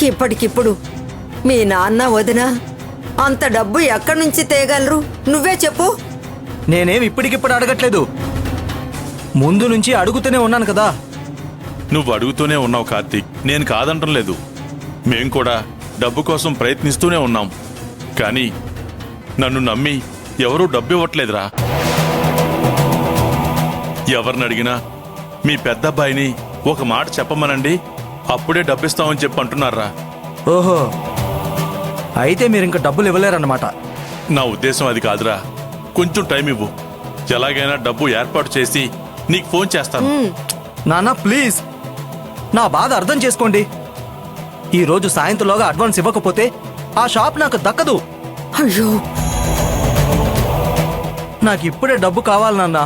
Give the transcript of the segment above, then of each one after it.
ఇప్పటికిప్పుడు మీ నాన్న వదిన అంత డబ్బు ఎక్కడి నుంచి తేగలరు? నువ్వే చెప్పు. నేనేం ఇప్పటికిప్పుడు అడగట్లేదు, ముందు నుంచి అడుగుతూనే ఉన్నాను కదా. నువ్వు అడుగుతూనే ఉన్నావు కార్తీక్, నేను కాదంటం లేదు. మేం కూడా డబ్బు కోసం ప్రయత్నిస్తూనే ఉన్నాం. కానీ నన్ను నమ్మి ఎవరూ డబ్బు ఇవ్వట్లేదురా. ఎవరిని అడిగినా మీ పెద్దబ్బాయిని ఒక మాట చెప్పమనండి, అప్పుడే డబ్బిస్తామని చెప్పి అంటున్నారా. ఓహో, అయితే మీరు ఇంకా డబ్బులు ఇవ్వలేరన్నమాట. నా ఉద్దేశం అది కాదురా. కొంచెం టైం ఇవ్వు, ఎలాగైనా డబ్బు ఏర్పాటు చేసి నీకు ఫోన్ చేస్తాను. నాన్న ప్లీజ్, నా బాధ అర్థం చేసుకోండి. ఈరోజు సాయంత్రంలోగా అడ్వాన్స్ ఇవ్వకపోతే ఆ షాప్ నాకు దక్కదు. అయ్యో, నాకు ఇప్పుడే డబ్బు కావాలి నాన్న.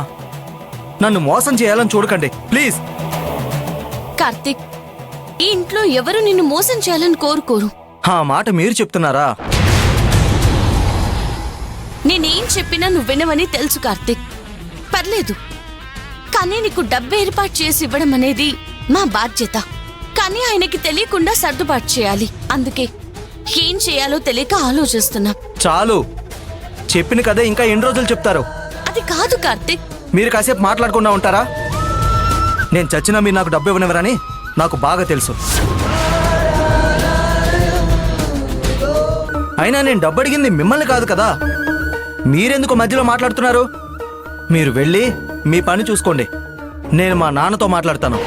నన్ను మోసం చేయాలని చూడకండి ప్లీజ్. కార్తీక్, ఈ ఇంట్లో ఎవరు నిన్ను మోసం చేయాలని కోరుకోరు. ఆ మాట మీరు చెప్తున్నారా? నేనేం చెప్పినా నువ్వు వినవని తెలుసు కార్తీక్. పర్లేదు, కానీ నీకు డబ్బు ఏర్పాటు చేసి ఇవ్వడం అనేది మా బాధ్యత. కానీ ఆయనకి తెలియకుండా సర్దుబాటు చేయాలి. అందుకే ఏం చేయాలో తెలియక ఆలోచిస్తున్నా. చాలు, చెప్పిన కదే ఇంకా ఎన్ని రోజులు చెప్తారు? అది కాదు కార్తీక్. మీరు కాసేపు మాట్లాడకుండా ఉంటారా? నేను చచ్చినా మీరు నాకు డబ్బు ఇవ్వనివ్వరని నాకు బాగా తెలుసు. అయినా నేను డబ్బు అడిగింది మిమ్మల్ని కాదు కదా. మీరెందుకు మధ్యలో మాట్లాడుతున్నారు? మీరు వెళ్ళి మీ పని చూసుకోండి, నేను మా నాన్నతో మాట్లాడతాను.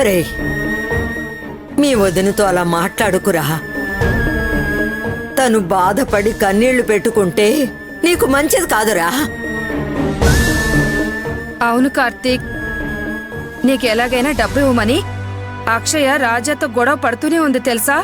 రే, మీ వదినతో అలా మాట్లాడుకురా. తను బాధపడి కన్నీళ్లు పెట్టుకుంటే నీకు మంచిది కాదురా. అవును కార్తీక్, నీకెలాగైనా డబ్బు ఇవ్వమని అక్షయ రాజాతో గొడవ పడుతూనే ఉంది తెలుసా.